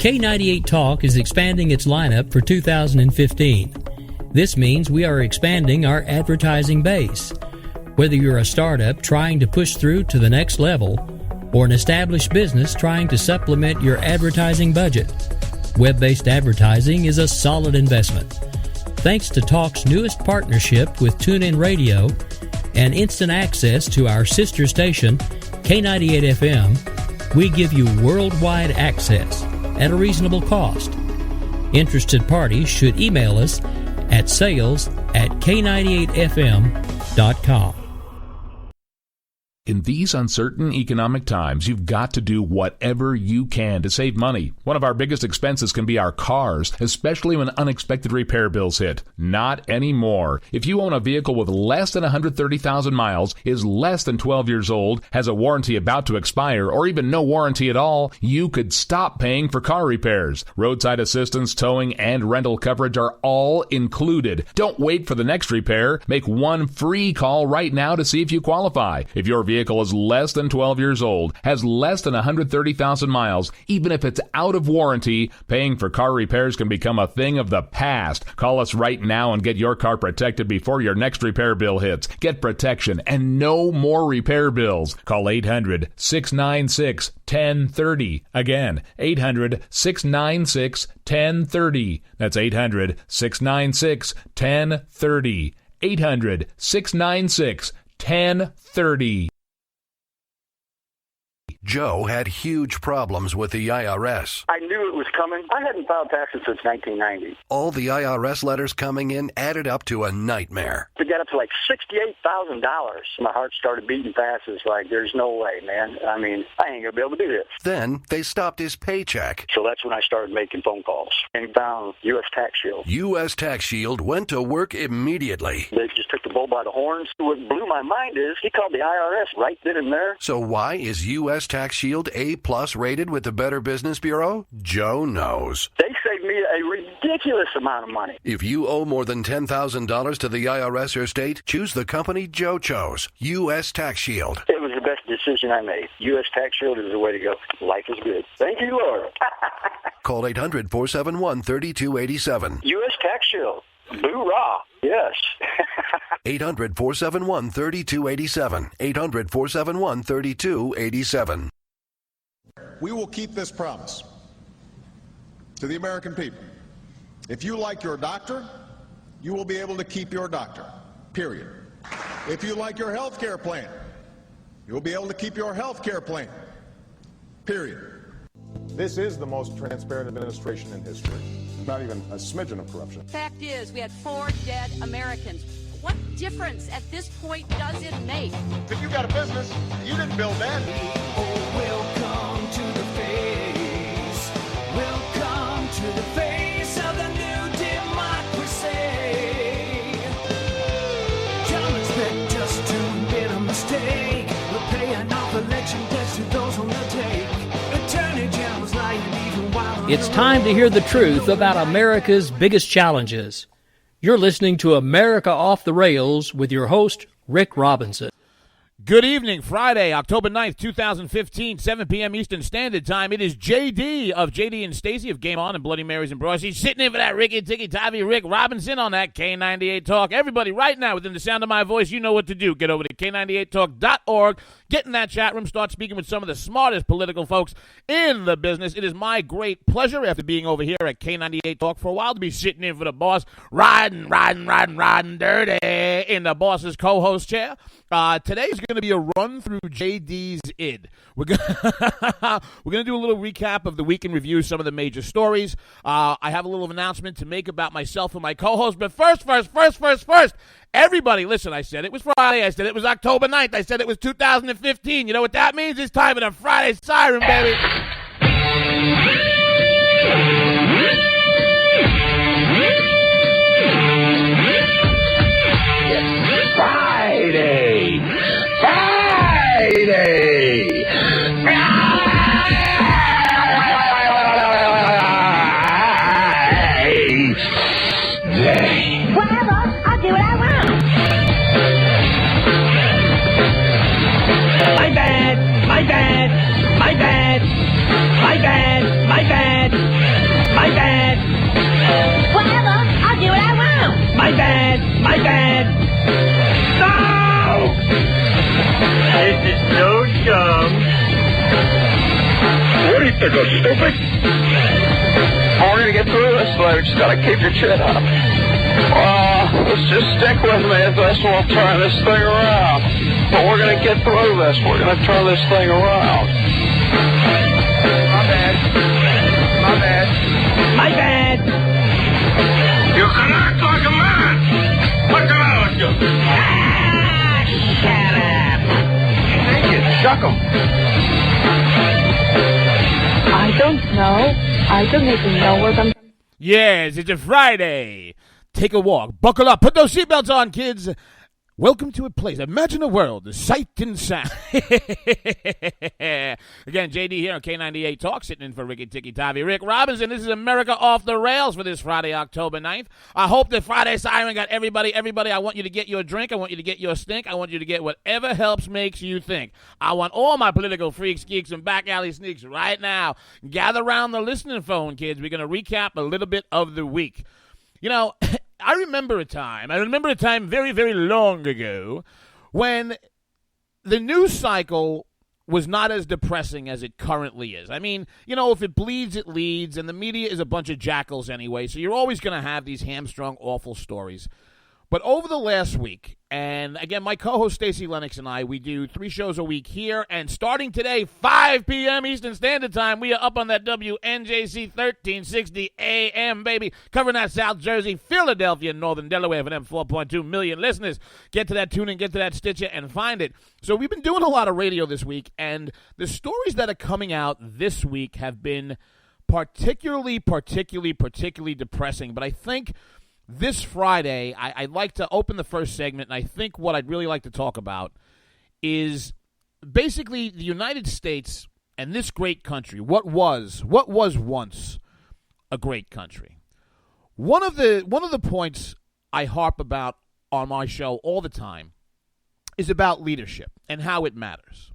K98 Talk is expanding its lineup for 2015. This means we are expanding our advertising base. Whether you're a startup trying to push through to the next level or an established business trying to supplement your advertising budget, web-based advertising is a solid investment. Thanks to Talk's newest partnership with TuneIn Radio and instant access to our sister station, K98 FM, we give you worldwide access at a reasonable cost. Interested parties should email us at sales@k98fm.com. In these uncertain economic times, you've got to do whatever you can to save money. One of our biggest expenses can be our cars, especially when unexpected repair bills hit. Not anymore. If you own a vehicle with less than 130,000 miles, is less than 12 years old, has a warranty about to expire, or even no warranty at all, you could stop paying for car repairs. Roadside assistance, towing, and rental coverage are all included. Don't wait for the next repair. Make one free call right now to see if you qualify. If your vehicle is less than 12 years old, has less than 130,000 miles, even if it's out of warranty, paying for car repairs can become a thing of the past. Call us right now and get your car protected before your next repair bill hits. Get protection and no more repair bills. Call 800-696-1030. Again, 800-696-1030. That's 800-696-1030. 800-696-1030. Joe had huge problems with the IRS. I knew it was coming. I hadn't filed taxes since 1990. All the IRS letters coming in added up to a nightmare. It got up to like $68,000. My heart started beating fast. It's like, there's no way, man. I mean, I ain't going to be able to do this. Then they stopped his paycheck. So that's when I started making phone calls and found U.S. Tax Shield. U.S. Tax Shield went to work immediately. They just took the bull by the horns. What blew my mind is he called the IRS right then and there. So why is U.S. Tax Shield A+ rated with the Better Business Bureau? Joe knows. They saved me a ridiculous amount of money. If you owe more than $10,000 to the IRS or state, choose the company Joe chose, U.S. Tax Shield. It was the best decision I made. U.S. Tax Shield is the way to go. Life is good. Thank you, Lord. Call 800-471-3287. U.S. Tax Shield. Boo-rah. Yes. 800-471-3287. 800-471-3287. We will keep this promise to the American people. If you like your doctor, you will be able to keep your doctor, period. If you like your health care plan, you will be able to keep your health care plan, period. This is the most transparent administration in history. Not even a smidgen of corruption. Fact is, we had 4 dead Americans. What difference at this point does it make? If you got a business, you didn't build that. Oh, welcome to the face. Welcome to the face of the new democracy. Don't expect us to admit a mistake. We're paying off election debts to those on the take. Attorney General's lying even while It's time to hear the truth about America's biggest challenges. You're listening to America Off the Rails with your host, Rick Robinson. Good evening, Friday, October 9th, 2015, 7 p.m. Eastern Standard Time. It is JD of JD and Stacy of Game On and Bloody Marys and Bros. He's sitting in for that Ricky Ticky Tavi Rick Robinson on that K98 Talk. Everybody, right now, within the sound of my voice, you know what to do. Get over to K98Talk.org. Get in that chat room. Start speaking with some of the smartest political folks in the business. It is my great pleasure, after being over here at K98 Talk for a while, to be sitting in for the boss, riding dirty in the boss's co-host chair. Today's going to be a run through JD's id. We're going to do a little recap of the week in review, some of the major stories. I have a little announcement to make about myself and my co-host. But first, everybody, listen, I said it was Friday. I said it was October 9th. I said it was 2015. You know what that means? It's time for the Friday Siren, baby. Friday! Whatever, I'll do what I want. My bad. bicycle, stupid. We're going to get through this, though. You just got to keep your chin up. Let's just stick with me. This will turn this thing around. But we're going to get through this. We're going to turn this thing around. My bad. My bad. My bad. You can act like a man. Look around you. Shut up. Thank you. Chuck 'em. I don't know. I don't even know what I'm... Yes, it's a Friday. Take a walk. Buckle up. Put those seatbelts on, kids. Welcome to a place. Imagine a world. The sight and sound. Again, JD here on K98 Talk, sitting in for Ricky Ticky Tavi. Rick Robinson. This is America Off the Rails for this Friday, October 9th. I hope the Friday Siren got everybody. Everybody, I want you to get your drink. I want you to get your stink. I want you to get whatever helps makes you think. I want all my political freaks, geeks, and back alley sneaks right now. Gather around the listening phone, kids. We're going to recap a little bit of the week. You know, I remember a time very, very long ago when the news cycle was not as depressing as it currently is. I mean, you know, if it bleeds, it leads, and the media is a bunch of jackals anyway, so you're always going to have these hamstrung, awful stories. But over the last week, and again, my co-host Stacey Lennox and I, we do 3 shows a week here, and starting today, 5 p.m. Eastern Standard Time, we are up on that WNJC 1360 AM, baby, covering that South Jersey, Philadelphia, Northern Delaware for them 4.2 million listeners. Get to that TuneIn, get to that Stitcher, and find it. So we've been doing a lot of radio this week, and the stories that are coming out this week have been particularly depressing, but I think this Friday, I'd like to open the first segment, and I think what I'd really like to talk about is basically the United States and this great country. What was once a great country? One of the points I harp about on my show all the time is about leadership and how it matters.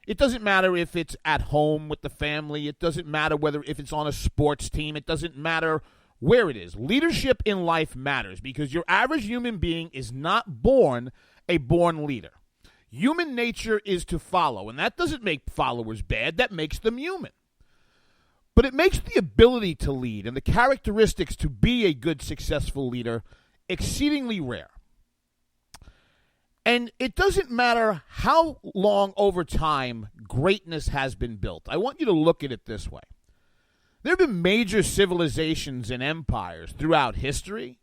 It doesn't matter if it's at home with the family. It doesn't matter if it's on a sports team. It doesn't matter where it is. Leadership in life matters because your average human being is not born a born leader. Human nature is to follow, and that doesn't make followers bad. That makes them human. But it makes the ability to lead and the characteristics to be a good, successful leader exceedingly rare. And it doesn't matter how long over time greatness has been built. I want you to look at it this way. There have been major civilizations and empires throughout history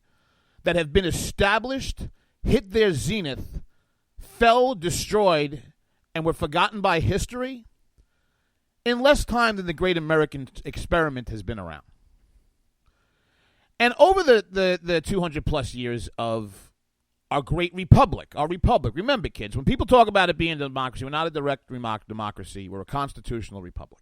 that have been established, hit their zenith, fell, destroyed, and were forgotten by history in less time than the great American experiment has been around. And over the 200-plus years of our great republic, remember, kids, when people talk about it being a democracy, we're not a direct democracy, we're a constitutional republic.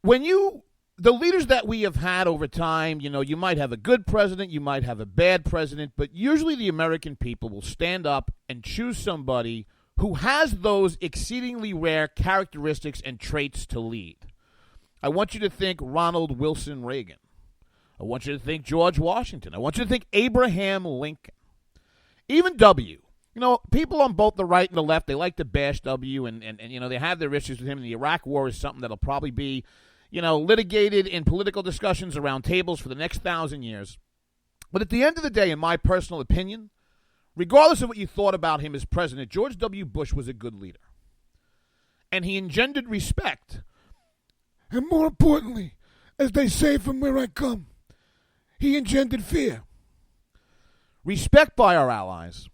The leaders that we have had over time, you know, you might have a good president, you might have a bad president, but usually the American people will stand up and choose somebody who has those exceedingly rare characteristics and traits to lead. I want you to think Ronald Wilson Reagan. I want you to think George Washington. I want you to think Abraham Lincoln. Even W. You know, people on both the right and the left, they like to bash W, and you know, they have their issues with him. And the Iraq War is something that'll probably be, you know, litigated in political discussions around tables for the next 1,000 years. But at the end of the day, in my personal opinion, regardless of what you thought about him as president, George W. Bush was a good leader. And he engendered respect. And more importantly, as they say from where I come, he engendered fear. Respect by our allies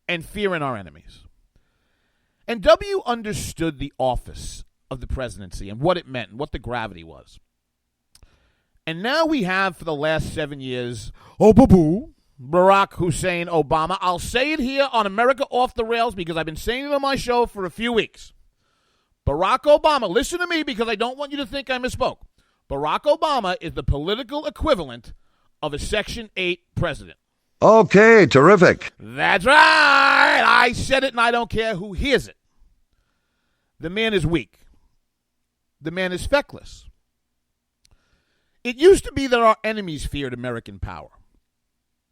and fear in our enemies. And W understood the office of the presidency and what it meant and what the gravity was. And now we have, for the last 7 years, Barack Hussein Obama. I'll say it here on America Off the Rails because I've been saying it on my show for a few weeks. Barack Obama, listen to me because I don't want you to think I misspoke. Barack Obama is the political equivalent of a Section 8 president. Okay, terrific. That's right. I said it and I don't care who hears it. The man is weak. The man is feckless. It used to be that our enemies feared American power.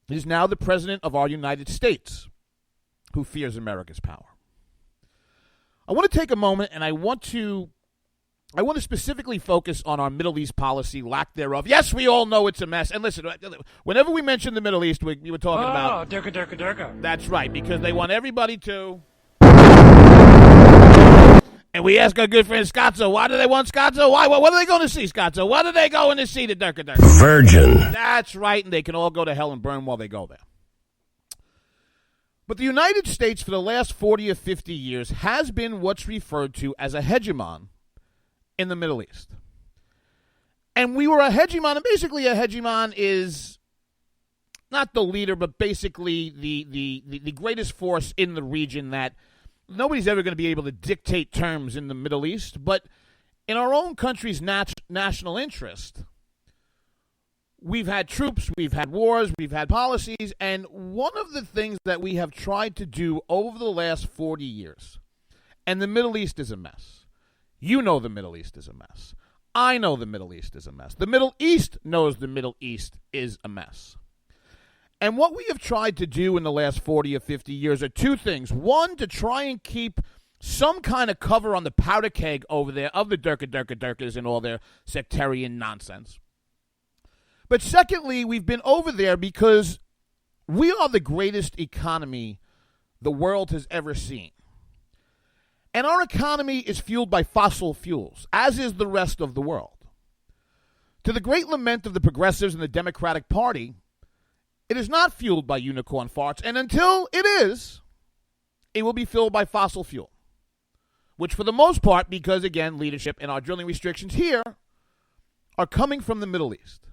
It is now the president of our United States who fears America's power. I want to take a moment and I want to I want to specifically focus on our Middle East policy, lack thereof. Yes, we all know it's a mess. And listen, whenever we mention the Middle East, we were talking about... Oh, Durka. That's right, because they want everybody to... And we ask our good friend Scotzo, why do they want Scotzo? Why? What are they going to see, Scotzo? What are they going to see, the Durka? Virgin. That's right, and they can all go to hell and burn while they go there. But the United States, for the last 40 or 50 years, has been what's referred to as a hegemon in the Middle East. And we were a hegemon, and basically a hegemon is not the leader, but basically the greatest force in the region that nobody's ever going to be able to dictate terms in the Middle East. But in our own country's national interest, we've had troops, we've had wars, we've had policies, and one of the things that we have tried to do over the last 40 years, and the Middle East is a mess. You know the Middle East is a mess. I know the Middle East is a mess. The Middle East knows the Middle East is a mess. And what we have tried to do in the last 40 or 50 years are two things. One, to try and keep some kind of cover on the powder keg over there of the Durkas and all their sectarian nonsense. But secondly, we've been over there because we are the greatest economy the world has ever seen. And our economy is fueled by fossil fuels, as is the rest of the world. To the great lament of the progressives and the Democratic Party, it is not fueled by unicorn farts, and until it is, it will be fueled by fossil fuel, which for the most part, because, again, leadership and our drilling restrictions here are coming from the Middle East.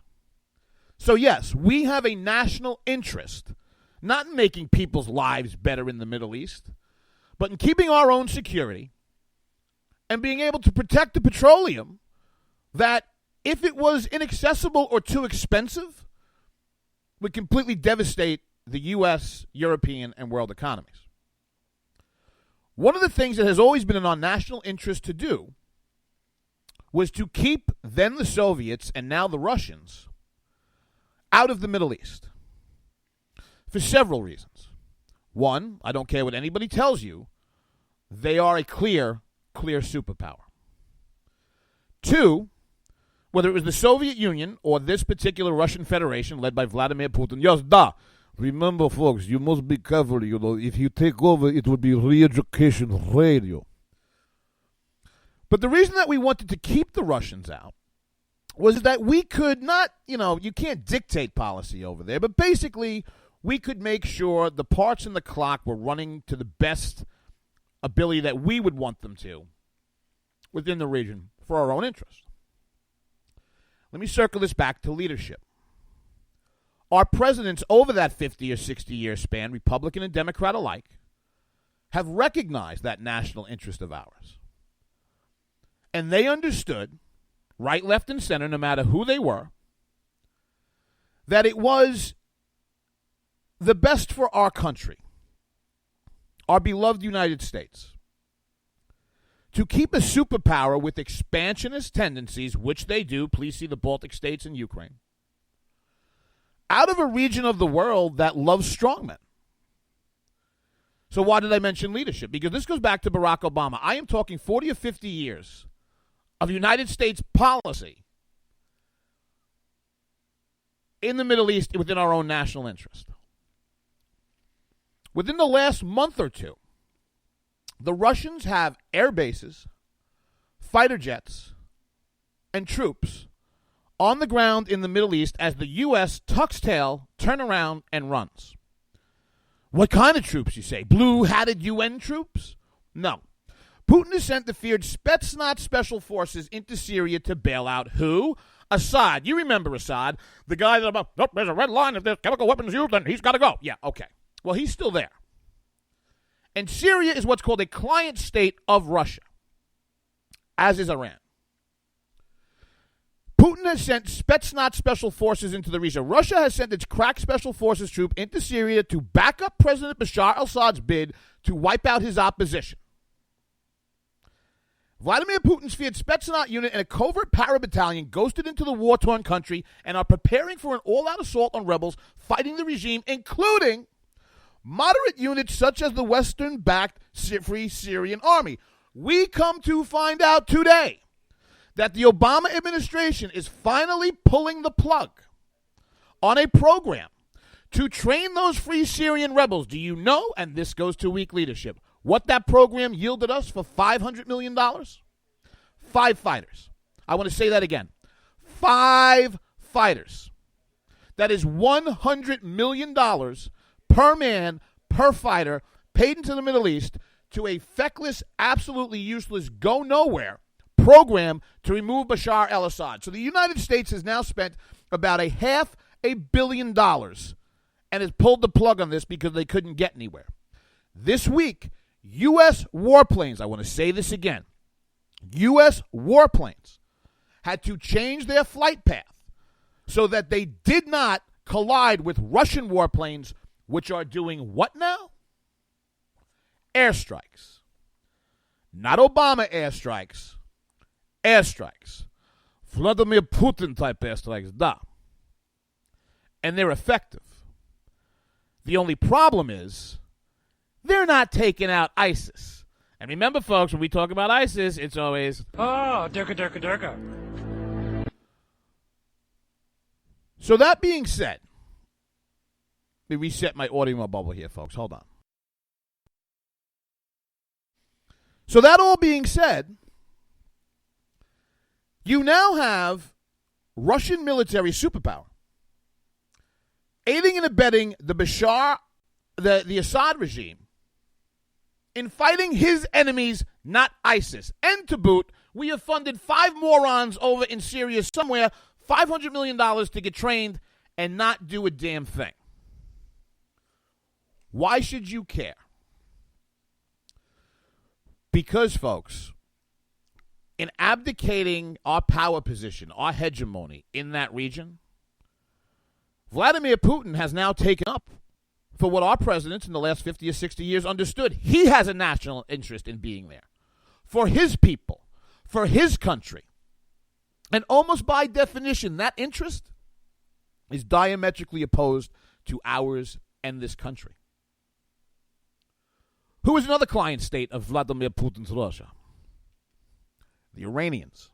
So, yes, we have a national interest, not in making people's lives better in the Middle East, but in keeping our own security and being able to protect the petroleum that, if it was inaccessible or too expensive, would completely devastate the U.S., European, and world economies. One of the things that has always been in our national interest to do was to keep then the Soviets and now the Russians out of the Middle East for several reasons. One, I don't care what anybody tells you, they are a clear superpower. Two, whether it was the Soviet Union or this particular Russian Federation led by Vladimir Putin, yes, remember, folks, you must be careful, if you take over, it will be re-education radio. But the reason that we wanted to keep the Russians out was that we could not, you can't dictate policy over there, but basically we could make sure the parts in the clock were running to the best ability that we would want them to within the region for our own interest. Let me circle this back to leadership. Our presidents over that 50 or 60-year span, Republican and Democrat alike, have recognized that national interest of ours. And they understood, right, left, and center, no matter who they were, that it was the best for our country, our beloved United States, to keep a superpower with expansionist tendencies, which they do, please see the Baltic states and Ukraine, out of a region of the world that loves strongmen. So why did I mention leadership? Because this goes back to Barack Obama. I am talking 40 or 50 years of United States policy in the Middle East within our own national interest. Within the last month or two, the Russians have air bases, fighter jets, and troops on the ground in the Middle East as the U.S. tucks tail, turns around, and runs. What kind of troops, you say? Blue-hatted UN troops? No. Putin has sent the feared Spetsnaz special forces into Syria to bail out who? Assad. You remember Assad, the guy that about, there's a red line. If there's chemical weapons used, then he's got to go. Yeah, okay. Well, he's still there. And Syria is what's called a client state of Russia, as is Iran. Putin has sent Spetsnaz special forces into the region. Russia has sent its crack special forces troop into Syria to back up President Bashar al-Assad's bid to wipe out his opposition. Vladimir Putin's feared Spetsnaz unit and a covert para-battalion ghosted into the war-torn country and are preparing for an all-out assault on rebels fighting the regime, including moderate units such as the Western-backed Free Syrian Army. We come to find out today that the Obama administration is finally pulling the plug on a program to train those free Syrian rebels. Do you know, and this goes to weak leadership, what that program yielded us for $500 million? 5 fighters. I want to say that again. 5 fighters. That is $100 million per man, per fighter, paid into the Middle East to a feckless, absolutely useless, go-nowhere program to remove Bashar al-Assad. So the United States has now spent about $500 million and has pulled the plug on this because they couldn't get anywhere. This week, U.S. warplanes, I want to say this again, U.S. warplanes had to change their flight path so that they did not collide with Russian warplanes, which are doing what now? Airstrikes. Not Obama airstrikes. Airstrikes. Vladimir Putin type airstrikes, da. And they're effective. The only problem is they're not taking out ISIS. And remember, folks, when we talk about ISIS, it's always, oh, durka, durka, durka. So that being said, let me reset my audio bubble here, folks. Hold on. So that all being said, you now have Russian military superpower aiding and abetting the Assad regime in fighting his enemies, not ISIS. And to boot, we have funded 5 morons over in Syria somewhere, $500 million to get trained and not do a damn thing. Why should you care? Because, folks, in abdicating our power position, our hegemony in that region, Vladimir Putin has now taken up for what our presidents in the last 50 or 60 years understood. He has a national interest in being there for his people, for his country. And almost by definition, that interest is diametrically opposed to ours and this country. Who is another client state of Vladimir Putin's Russia? The Iranians.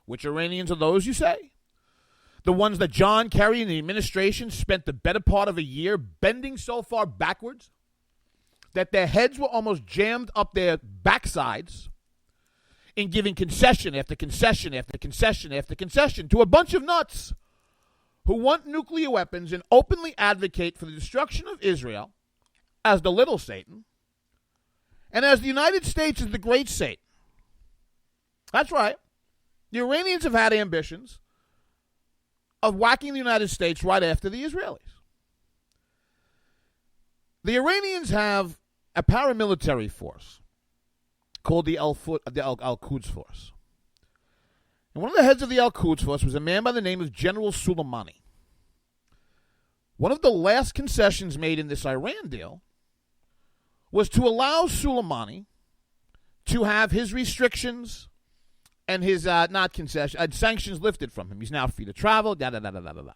Which Iranians are those, you say? The ones that John Kerry and the administration spent the better part of a year bending so far backwards that their heads were almost jammed up their backsides in giving concession after concession after concession after concession to a bunch of nuts who want nuclear weapons and openly advocate for the destruction of Israel as the little Satan and as the United States as the great Satan. That's right. The Iranians have had ambitions of whacking the United States right after the Israelis. The Iranians have a paramilitary force called the Al-Quds Force. And one of the heads of the Al-Quds Force was a man by the name of General Soleimani. One of the last concessions made in this Iran deal was to allow Soleimani to have his restrictions and his sanctions lifted from him. He's now free to travel, da-da-da-da-da-da.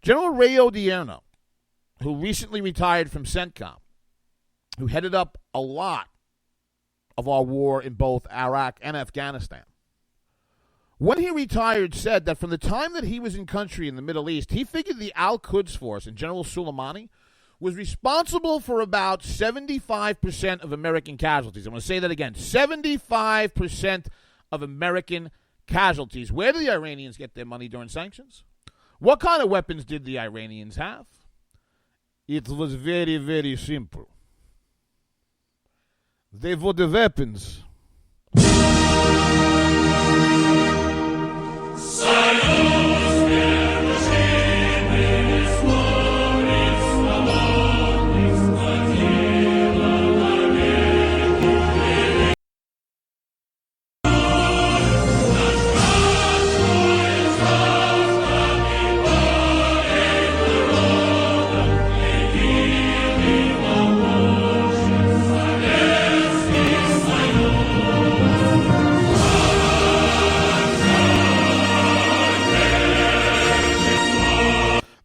General Ray Odierno, who recently retired from CENTCOM, who headed up a lot of our war in both Iraq and Afghanistan, when he retired, said that from the time that he was in country in the Middle East, he figured the Al-Quds Force and General Soleimani was responsible for about 75% of American casualties. I'm going to say that again. 75% of American casualties. Where do the Iranians get their money during sanctions? What kind of weapons did the Iranians have? It was very, very simple. They were the weapons.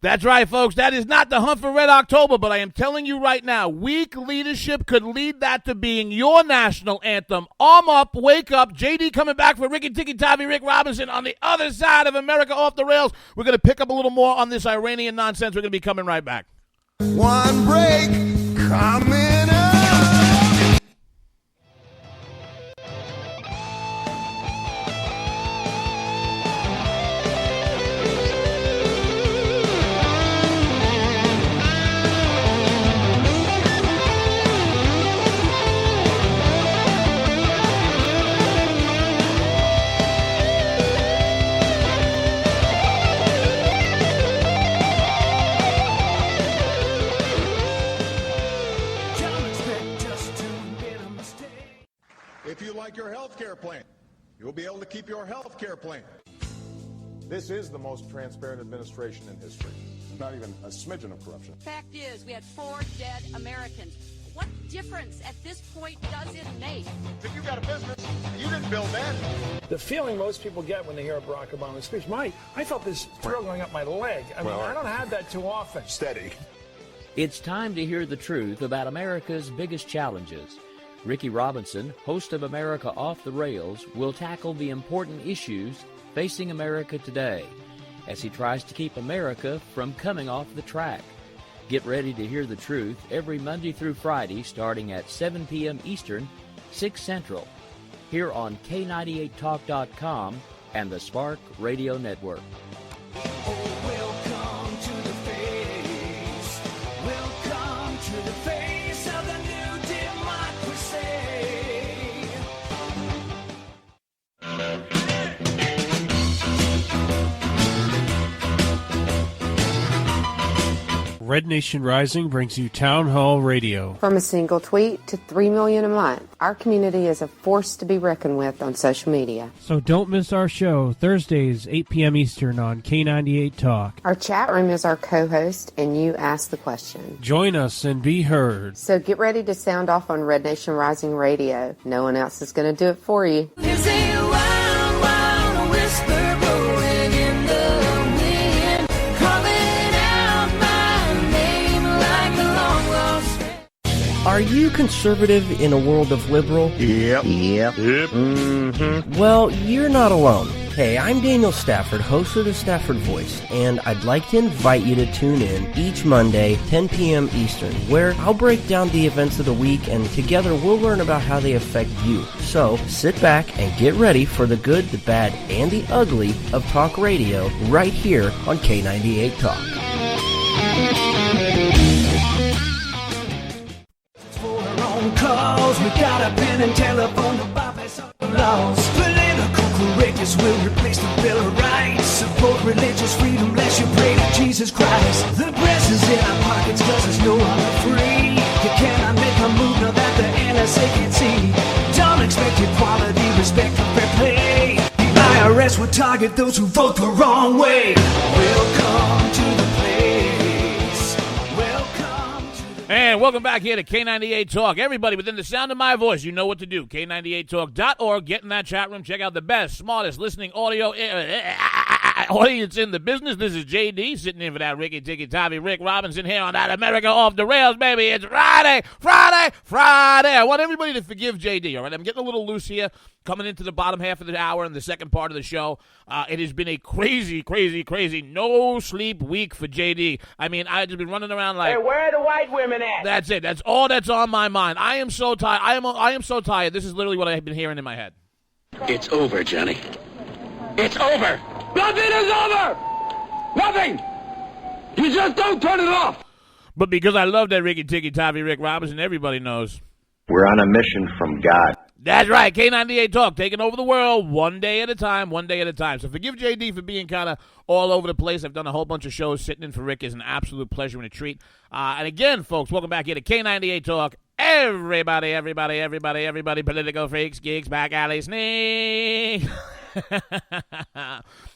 That's right, folks. That is not the hunt for Red October, but I am telling you right now, weak leadership could lead that to being your national anthem. Arm up, wake up. JD coming back for Ricky Tikki Tavi, Rick Robinson on the other side of America Off the Rails. We're going to pick up a little more on this Iranian nonsense. We're going to be coming right back. One break coming up. If you like your health care plan, you'll be able to keep your health care plan. This is the most transparent administration in history. There's not even a smidgen of corruption. Fact is, we had 4 dead Americans. What difference at this point does it make? If you got a business, you didn't build that. The feeling most people get when they hear a Barack Obama speech, I felt this thrill going up my leg. I mean, I don't have that too often. Steady. It's time to hear the truth about America's biggest challenges. Ricky Robinson, host of America Off the Rails, will tackle the important issues facing America today as he tries to keep America from coming off the track. Get ready to hear the truth every Monday through Friday starting at 7 p.m. Eastern, 6 Central, here on K98Talk.com and the Spark Radio Network. Welcome to the face. Welcome to the face of the new democracy. Red Nation Rising brings you Town Hall Radio. From a single tweet to 3 million a month, our community is a force to be reckoned with on social media. So don't miss our show, Thursdays, 8 p.m. Eastern on K98 Talk. Our chat room is our co-host, and you ask the question. Join us and be heard. So get ready to sound off on Red Nation Rising Radio. No one else is going to do it for you. There's a wild, wild whisper blowing in the wind, calling out my name like a long lost friend. Are you conservative in a world of liberal? Yep. Mm-hmm. Well, you're not alone. Hey, I'm Daniel Stafford, host of the Stafford Voice, and I'd like to invite you to tune in each Monday, 10 p.m. Eastern, where I'll break down the events of the week, and together we'll learn about how they affect you. So, sit back and get ready for the good, the bad, and the ugly of talk radio right here on K98 Talk. Calls, we got a pen and telephone to bypass all the laws. Political correctness will replace the Bill of Rights. Support religious freedom, lest you pray to Jesus Christ. The press is in our pockets cause it's no longer free. You cannot make a move now that the NSA can see. Don't expect equality, respect, and fair play. The IRS will target those who vote the wrong way. Welcome to the place. And welcome back here to K98 Talk. Everybody within the sound of my voice, you know what to do. K98Talk.org. Get in that chat room. Check out the best, smartest listening audience in the business. This is JD sitting in for that Ricky Tikki Tavi, Rick Robinson here on that America Off the Rails, baby. It's Friday. I want everybody to forgive JD, all right? I'm getting a little loose here coming into the bottom half of the hour and the second part of the show. It has been a crazy no-sleep week for JD. I mean, I've just been running around like... Hey, where are the white women at? That's it. That's all that's on my mind. I am so tired. I am so tired. This is literally what I've been hearing in my head. It's over, Johnny. It's over. Nothing is over. Nothing. You just don't turn it off. But because I love that Ricky Tikki Tavi, Rick Robinson, everybody knows. We're on a mission from God. That's right. K98 Talk, taking over the world one day at a time. So forgive JD for being kind of all over the place. I've done a whole bunch of shows. Sitting in for Rick is an absolute pleasure and a treat. And again, folks, welcome back here to K98 Talk. Everybody, political freaks, geeks, back alley sneak.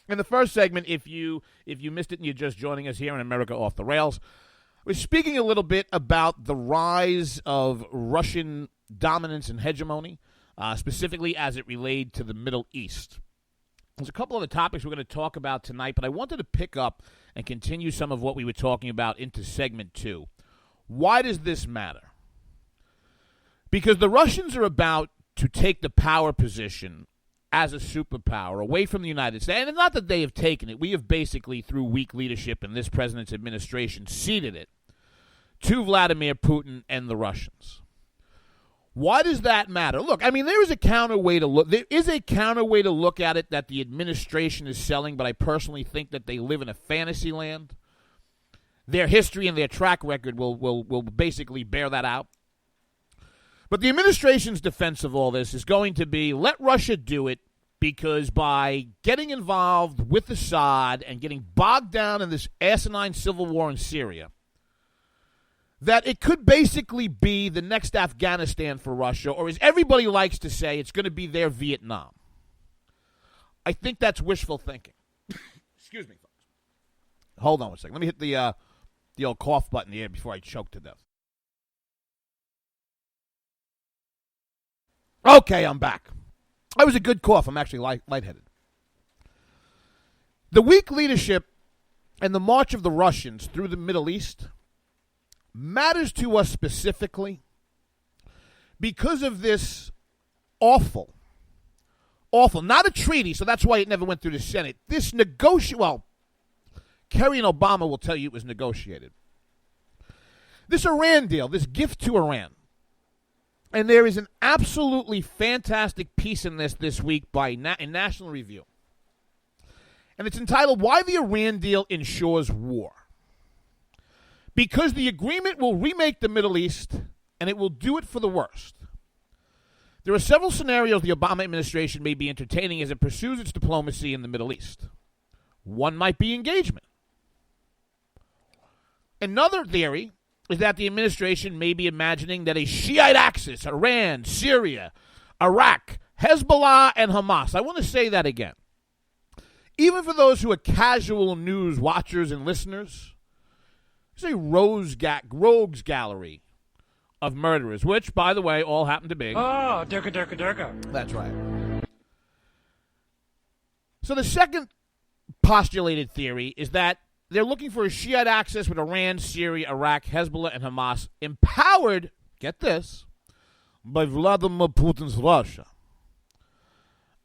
In the first segment, if you missed it and you're just joining us here in America Off the Rails, we're speaking a little bit about the rise of Russian dominance and hegemony, specifically as it related to the Middle East. There's a couple other topics we're going to talk about tonight, but I wanted to pick up and continue some of what we were talking about into segment 2. Why does this matter? Because the Russians are about to take the power position as a superpower away from the United States. And it's not that they have taken it. We have basically, through weak leadership in this president's administration, ceded it to Vladimir Putin and the Russians. Why does that matter? Look, I mean, there is a counter way to look. There is a counter way to look at it that the administration is selling, but I personally think that they live in a fantasy land. Their history and their track record will basically bear that out. But the administration's defense of all this is going to be, let Russia do it, because by getting involved with Assad and getting bogged down in this asinine civil war in Syria, that it could basically be the next Afghanistan for Russia, or as everybody likes to say, it's going to be their Vietnam. I think that's wishful thinking. Excuse me, folks. Hold on one second. Let me hit the old cough button here before I choke to death. Okay, I'm back. That was a good cough. I'm actually lightheaded. The weak leadership and the march of the Russians through the Middle East matters to us specifically because of this awful, not a treaty, so that's why it never went through the Senate. This Kerry and Obama will tell you it was negotiated. This Iran deal, this gift to Iran. And there is an absolutely fantastic piece in this week in National Review. And it's entitled, Why the Iran Deal Ensures War. Because the agreement will remake the Middle East, and it will do it for the worst. There are several scenarios the Obama administration may be entertaining as it pursues its diplomacy in the Middle East. One might be engagement. Another theory is that the administration may be imagining that a Shiite axis, Iran, Syria, Iraq, Hezbollah, and Hamas. I want to say that again. Even for those who are casual news watchers and listeners, it's a rogues gallery of murderers, which, by the way, all happen to be. Oh, Durka. That's right. So the second postulated theory is that they're looking for a Shiite axis with Iran, Syria, Iraq, Hezbollah, and Hamas, empowered, get this, by Vladimir Putin's Russia.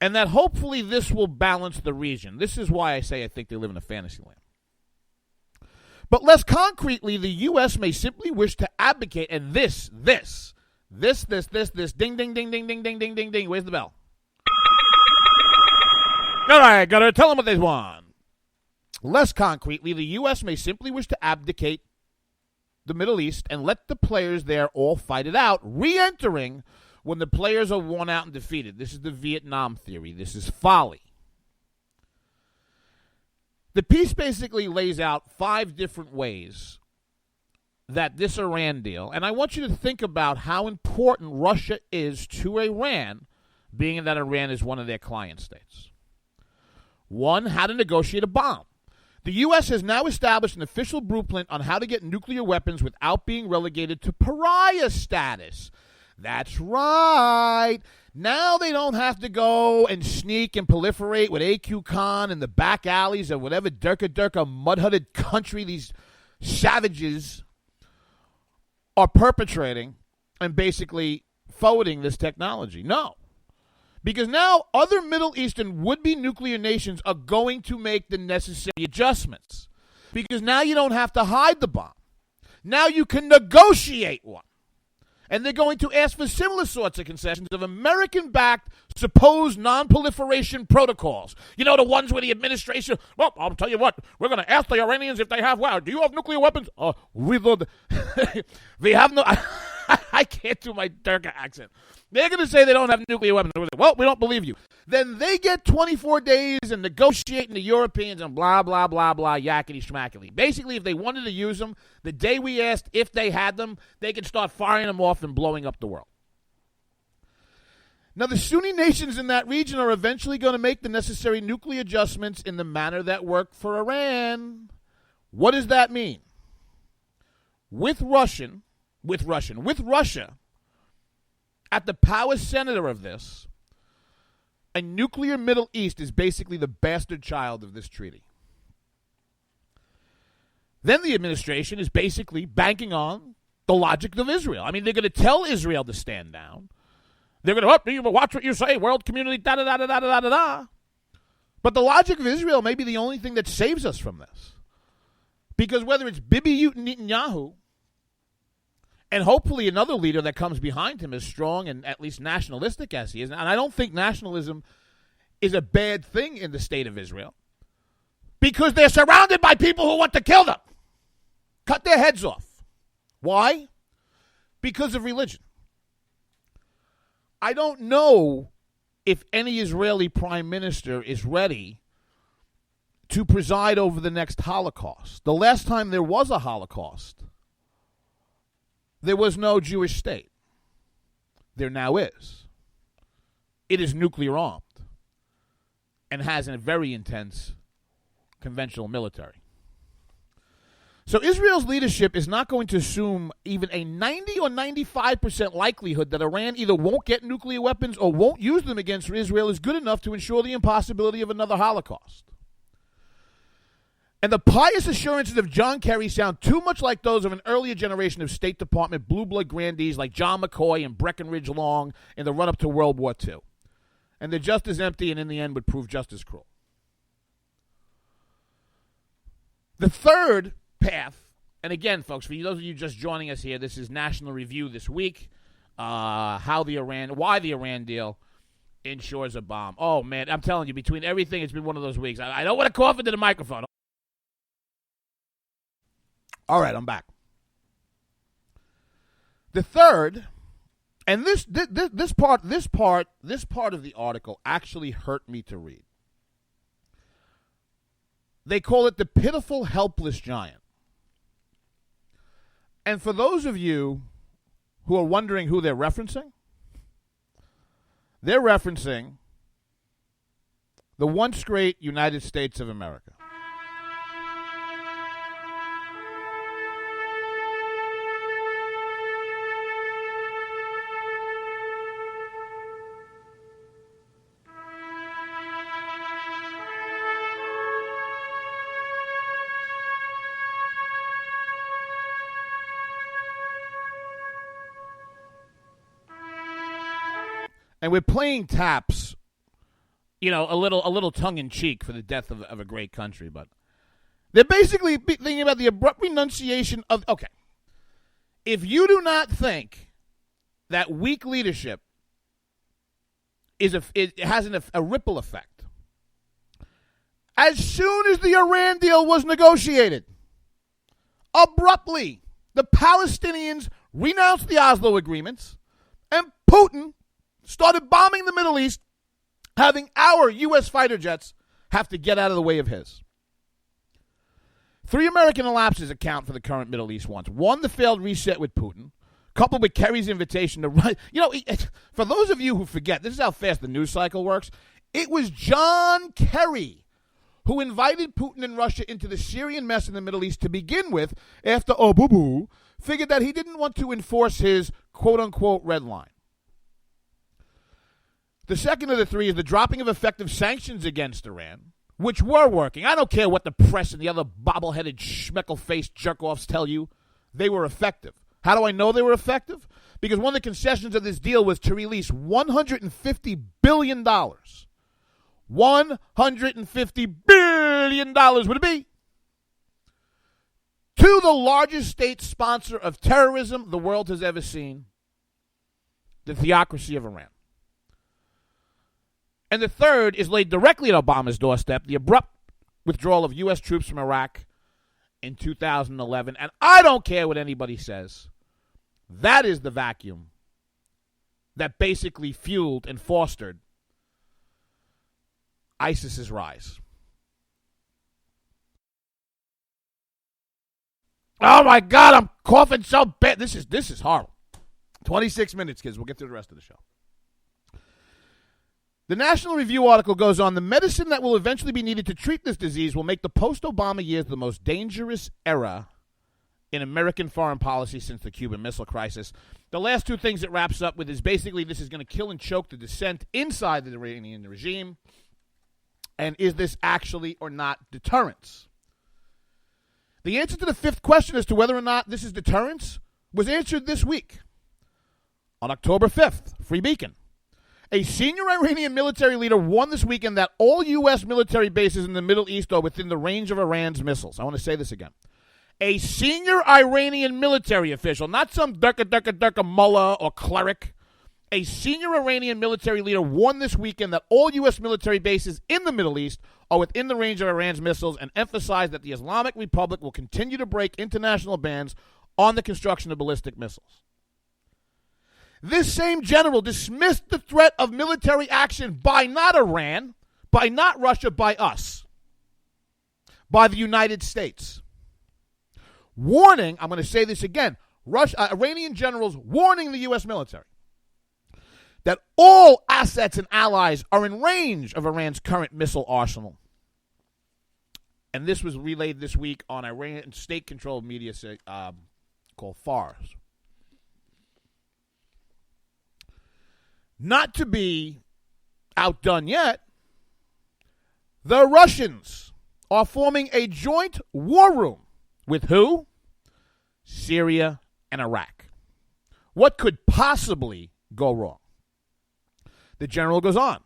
And that hopefully this will balance the region. This is why I say I think they live in a fantasy land. But less concretely, the U.S. may simply wish to abdicate, and this, ding, ding, ding, ding, ding, ding, ding, ding, ding. Where's the bell? All right, gotta tell them what they want. Less concretely, the U.S. may simply wish to abdicate the Middle East and let the players there all fight it out, re-entering when the players are worn out and defeated. This is the Vietnam theory. This is folly. The piece basically lays out 5 different ways that this Iran deal, and I want you to think about how important Russia is to Iran, being that Iran is one of their client states. 1, how to negotiate a bomb. The U.S. has now established an official blueprint on how to get nuclear weapons without being relegated to pariah status. That's right. Now they don't have to go and sneak and proliferate with AQ Khan in the back alleys of whatever Durka mud-hutted country these savages are perpetrating and basically forwarding this technology. No. Because now other Middle Eastern would-be nuclear nations are going to make the necessary adjustments. Because now you don't have to hide the bomb. Now you can negotiate one. And they're going to ask for similar sorts of concessions of American-backed supposed non-proliferation protocols. You know, the ones where the administration, well, I'll tell you what, we're going to ask the Iranians if they have, do you have nuclear weapons? We have no, I can't do my Durka accent. They're going to say they don't have nuclear weapons. Well, we don't believe you. Then they get 24 days and negotiating the Europeans and blah, blah, blah, blah, yakety schmackety. Basically, if they wanted to use them, the day we asked if they had them, they could start firing them off and blowing up the world. Now, the Sunni nations in that region are eventually going to make the necessary nuclear adjustments in the manner that worked for Iran. What does that mean? With Russia, at the power center of this, a nuclear Middle East is basically the bastard child of this treaty. Then the administration is basically banking on the logic of Israel. I mean, they're going to tell Israel to stand down. They're going to watch what you say, world community, da-da-da-da-da-da-da-da. But the logic of Israel may be the only thing that saves us from this. Because whether it's Bibi Netanyahu and hopefully another leader that comes behind him as strong and at least nationalistic as he is, and I don't think nationalism is a bad thing in the state of Israel, because they're surrounded by people who want to kill them. Cut their heads off. Why? Because of religion. I don't know if any Israeli prime minister is ready to preside over the next Holocaust. The last time there was a Holocaust, there was no Jewish state. There now is. It is nuclear armed and has a very intense conventional military. So Israel's leadership is not going to assume even a 90 or 95% likelihood that Iran either won't get nuclear weapons or won't use them against Israel is good enough to ensure the impossibility of another Holocaust. And the pious assurances of John Kerry sound too much like those of an earlier generation of State Department blue blood grandees like John McCoy and Breckinridge Long in the run-up to World War II. And they're just as empty and in the end would prove just as cruel. The third path, and again, folks, for those of you just joining us here, this is National Review this week. Why the Iran deal ensures a bomb. Oh, man, I'm telling you, between everything, it's been one of those weeks. I don't want to cough into the microphone. All right, I'm back. The third, and this part of the article actually hurt me to read. They call it the pitiful, helpless giant. And for those of you who are wondering who they're referencing the once great United States of America. And we're playing taps, a little tongue-in-cheek for the death of a great country. But they're basically thinking about the abrupt renunciation of, okay, if you do not think that weak leadership has a ripple effect, as soon as the Iran deal was negotiated, abruptly, the Palestinians renounced the Oslo agreements, and Putin started bombing the Middle East, having our U.S. fighter jets have to get out of the way of his. 3 American elapses account for the current Middle East ones. 1, the failed reset with Putin, coupled with Kerry's invitation to run. For those of you who forget, this is how fast the news cycle works. It was John Kerry who invited Putin and Russia into the Syrian mess in the Middle East to begin with, after Abubu figured that he didn't want to enforce his quote-unquote red line. The second of the 3 is the dropping of effective sanctions against Iran, which were working. I don't care what the press and the other bobble-headed, schmeckle-faced jerk-offs tell you. They were effective. How do I know they were effective? Because one of the concessions of this deal was to release $150 billion. $150 billion would it be? To the largest state sponsor of terrorism the world has ever seen, the theocracy of Iran. And the third is laid directly at Obama's doorstep, the abrupt withdrawal of U.S. troops from Iraq in 2011. And I don't care what anybody says. That is the vacuum that basically fueled and fostered ISIS's rise. Oh, my God, I'm coughing so bad. This is horrible. 26 minutes, kids. We'll get through the rest of the show. The National Review article goes on, the medicine that will eventually be needed to treat this disease will make the post-Obama years the most dangerous era in American foreign policy since the Cuban Missile Crisis. The last two things it wraps up with is basically this is going to kill and choke the dissent inside the Iranian regime. And is this actually or not deterrence? The answer to the fifth question as to whether or not this is deterrence was answered this week. On October 5th, Free Beacon. A senior Iranian military leader warned this weekend that all U.S. military bases in the Middle East are within the range of Iran's missiles. I want to say this again. A senior Iranian military official, not some durka mullah or cleric, a senior Iranian military leader warned this weekend that all U.S. military bases in the Middle East are within the range of Iran's missiles and emphasized that the Islamic Republic will continue to break international bans on the construction of ballistic missiles. This same general dismissed the threat of military action by not Iran, by not Russia, by us, by the United States. Warning, I'm going to say this again, Iranian generals warning the U.S. military that all assets and allies are in range of Iran's current missile arsenal. And this was relayed this week on Iran state-controlled media called Fars. Not to be outdone yet, the Russians are forming a joint war room with who? Syria and Iraq. What could possibly go wrong? The general goes on.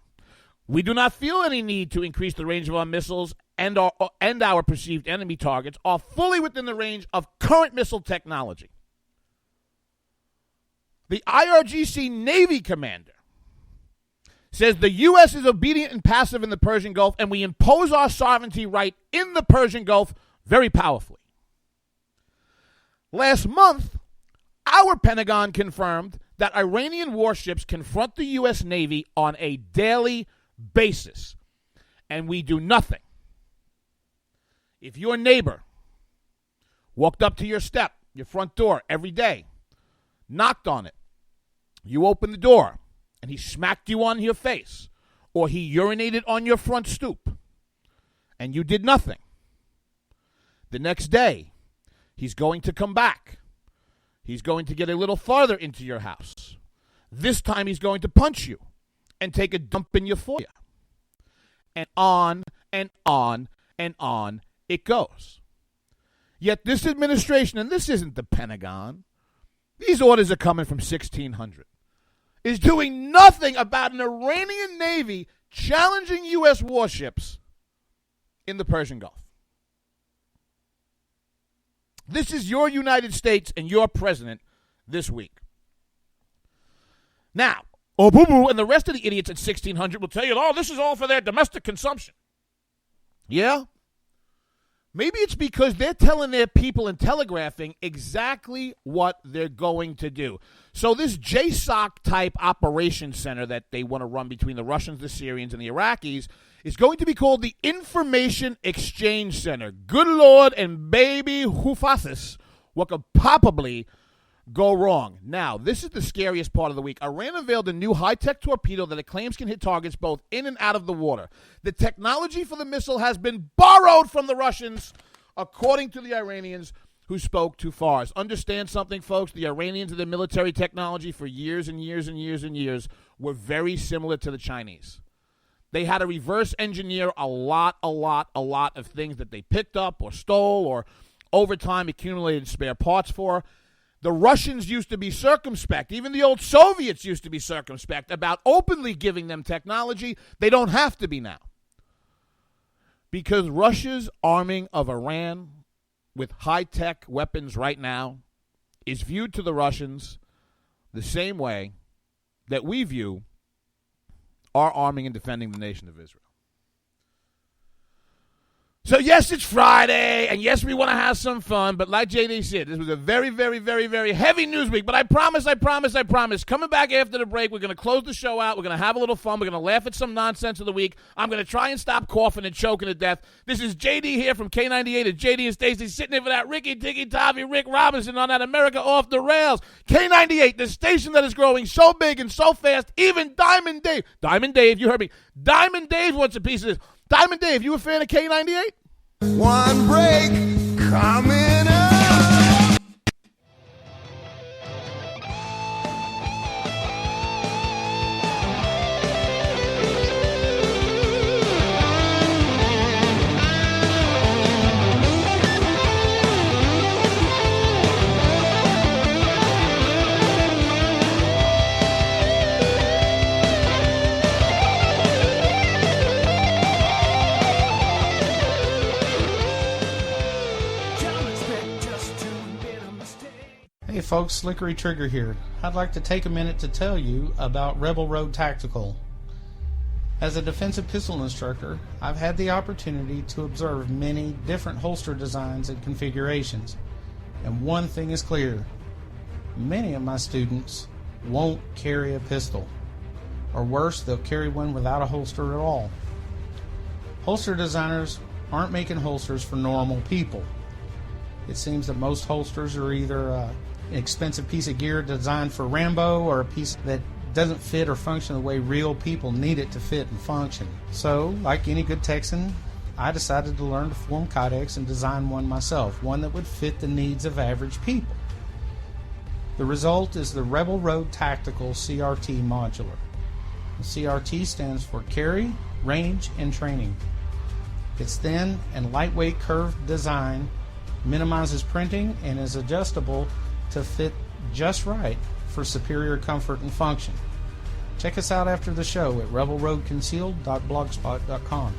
We do not feel any need to increase the range of our missiles, and our perceived enemy targets are fully within the range of current missile technology. The IRGC Navy commander says the U.S. is obedient and passive in the Persian Gulf, and we impose our sovereignty right in the Persian Gulf very powerfully. Last month, our Pentagon confirmed that Iranian warships confront the U.S. Navy on a daily basis, and we do nothing. If your neighbor walked up to your front door every day, knocked on it, you opened the door, and he smacked you on your face, or he urinated on your front stoop, and you did nothing, the next day, he's going to come back. He's going to get a little farther into your house. This time he's going to punch you and take a dump in your foyer. And on and on and on it goes. Yet this administration, and this isn't the Pentagon, these orders are coming from 1600, is doing nothing about an Iranian Navy challenging U.S. warships in the Persian Gulf. This is your United States and your president this week. Now, Obubu and the rest of the idiots at 1600 will tell you, oh, this is all for their domestic consumption. Yeah? Maybe it's because they're telling their people and telegraphing exactly what they're going to do. So this JSOC-type operation center that they want to run between the Russians, the Syrians, and the Iraqis is going to be called the Information Exchange Center. Good Lord and baby Hufasis, what could possibly go wrong? Now, this is the scariest part of the week. Iran unveiled a new high-tech torpedo that it claims can hit targets both in and out of the water. The technology for the missile has been borrowed from the Russians, according to the Iranians who spoke to Fars. Understand something, folks. The Iranians and their military technology for years and years and years and years were very similar to the Chinese. They had to reverse engineer a lot of things that they picked up or stole or over time accumulated spare parts for. The Russians used to be circumspect. Even the old Soviets used to be circumspect about openly giving them technology. They don't have to be now. Because Russia's arming of Iran with high-tech weapons right now is viewed to the Russians the same way that we view our arming and defending the nation of Israel. So, yes, it's Friday, and yes, we want to have some fun, but like JD said, this was a very, very, very, very heavy news week, but I promise, coming back after the break, we're going to close the show out, we're going to have a little fun, we're going to laugh at some nonsense of the week, I'm going to try and stop coughing and choking to death. This is JD here from K98 and JD and Stacey sitting in for that Ricky Ticky Tavi Rick Robinson on that America Off the Rails. K98, the station that is growing so big and so fast, even Diamond Dave, you heard me, Diamond Dave wants a piece of this. Diamond Dave, you a fan of K98? One break coming up. folks, Slickery Trigger here. I'd like to take a minute to tell you about Rebel Road Tactical. As a defensive pistol instructor, I've had the opportunity to observe many different holster designs and configurations. And one thing is clear. Many of my students won't carry a pistol. Or worse, they'll carry one without a holster at all. Holster designers aren't making holsters for normal people. It seems that most holsters are either an expensive piece of gear designed for Rambo or a piece that doesn't fit or function the way real people need it to fit and function. So, like any good Texan, I decided to learn to form codex and design one myself, one that would fit the needs of average people. The result is the Rebel Road Tactical CRT Modular. The CRT stands for Carry, Range, and Training. Its thin and lightweight curved design minimizes printing and is adjustable to fit just right for superior comfort and function. Check us out after the show at rebelroadconcealed.blogspot.com.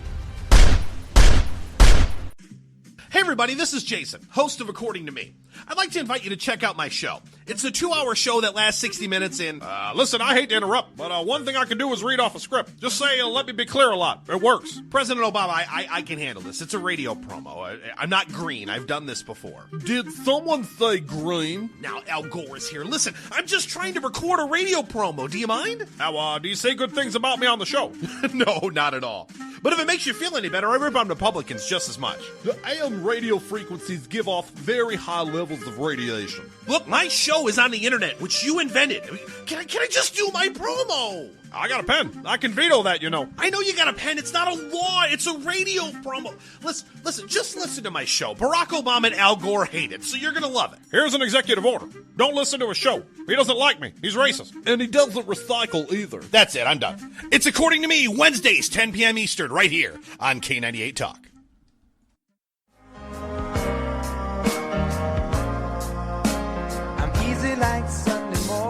Hey everybody, this is Jason, host of According to Me. I'd like to invite you to check out my show. It's a 2-hour show that lasts 60 minutes and... listen, I hate to interrupt, but one thing I can do is read off a script. Just say, let me be clear a lot. It works. President Obama, I can handle this. It's a radio promo. I'm not green. I've done this before. Did someone say green? Now, Al Gore is here. Listen, I'm just trying to record a radio promo. Do you mind? Now, do you say good things about me on the show? No, not at all. But if it makes you feel any better, I rip on Republicans just as much. The AM radio frequencies give off very high levels of radiation. Look, my show is on the internet, which you invented. Can I just do my promo? I got a pen. I can veto that, you know. I know you got a pen. It's not a law. It's a radio promo. Listen, just listen to my show. Barack Obama and Al Gore hate it, so you're going to love it. Here's an executive order. Don't listen to his show. He doesn't like me. He's racist. And he doesn't recycle either. That's it. I'm done. It's According to Me, Wednesdays, 10 p.m. Eastern, right here on K98 Talk.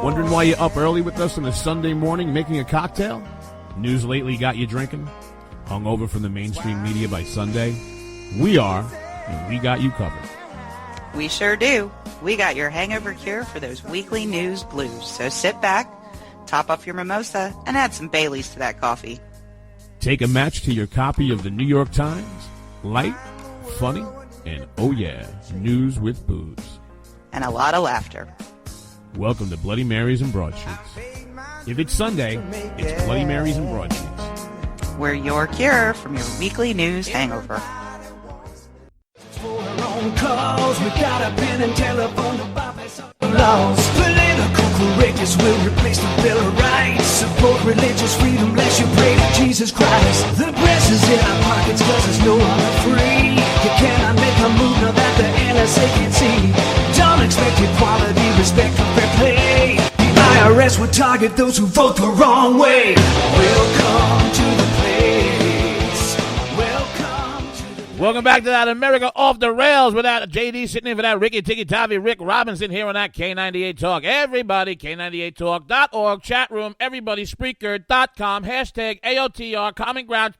Wondering why you're up early with us on a Sunday morning making a cocktail? News lately got you drinking? Hungover from the mainstream media by Sunday? We are, and we got you covered. We sure do. We got your hangover cure for those weekly news blues. So sit back, top off your mimosa, and add some Baileys to that coffee. Take a match to your copy of the New York Times. Light, funny, and oh yeah, news with booze. And a lot of laughter. Welcome to Bloody Marys and Broadsheets. If it's Sunday, it's Bloody Marys and Broadsheets. We're your cure from your weekly news hangover. Calls without a pen and telephone to bypass laws. Political correctness will replace the Bill of Rights. Support religious freedom lest you pray to Jesus Christ. The press is in our pockets cause there's no one free. You cannot make a move now that the NSA can see. Don't expect equality, respect for fair play. The IRS will target those who vote the wrong way. Welcome to the place. Welcome back to that America Off the Rails with that JD sitting in for that Ricky Ticky Tavi, Rick Robinson here on that K98 Talk. Everybody, K98Talk.org, chat room, everybody, Spreaker.com, hashtag AOTR, Common Ground,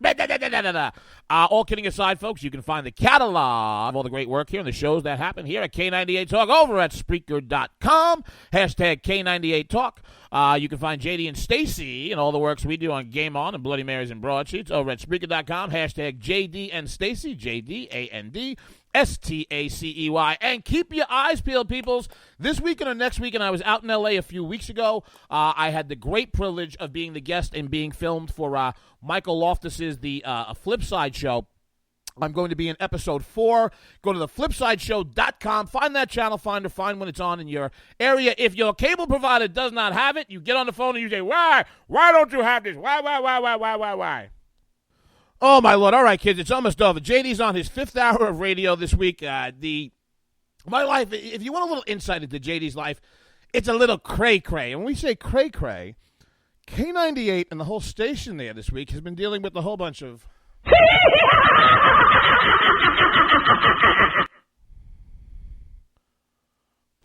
all kidding aside, folks, you can find the catalog of all the great work here and the shows that happen here at K98 Talk over at Spreaker.com, hashtag K98 Talk. You can find JD and Stacy and all the works we do on Game On and Bloody Marys and Broadsheets over at Spreaker.com, hashtag JD and Stacy, JDAND, STACEY. And keep your eyes peeled, peoples. This weekend or next weekend, I was out in L.A. a few weeks ago. I had the great privilege of being the guest and being filmed for Michael Loftus's The Flip Side Show. I'm going to be in episode 4. Go to theflipsideshow.com. Find that channel, find when it's on in your area. If your cable provider does not have it, you get on the phone and you say, why? Why don't you have this? Why? Oh, my Lord. All right, kids, it's almost over. JD's on his 5th hour of radio this week. My life, if you want a little insight into JD's life, it's a little cray-cray. And when we say cray-cray, K98 and the whole station there this week has been dealing with a whole bunch of...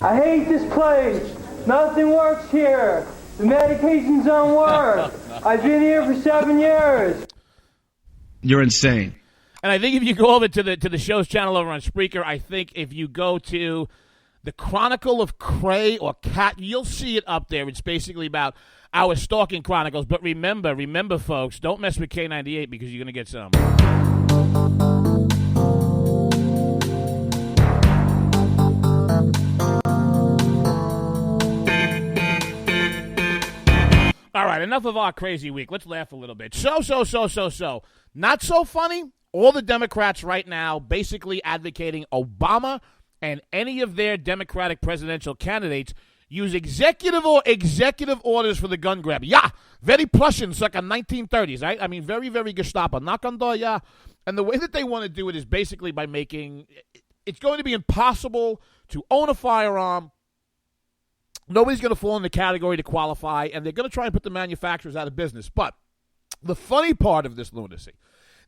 I hate this place. Nothing works here. The medications don't work. I've been here for 7 years. You're insane. And I think if you go over to the show's channel over on Spreaker, I think if you go to The Chronicle of Cray or Cat. You'll see it up there. It's basically about our stalking chronicles. But remember, folks, don't mess with K98 because you're going to get some. All right, enough of our crazy week. Let's laugh a little bit. So. Not so funny. All the Democrats right now basically advocating Obama and any of their Democratic presidential candidates use executive orders for the gun grab. Yeah, very Prussian, circa 1930s, right? I mean, very, very Gestapo. Knock on door, yeah. And the way that they want to do it is basically by making it's going to be impossible to own a firearm. Nobody's going to fall in the category to qualify, and they're going to try and put the manufacturers out of business. But the funny part of this lunacy,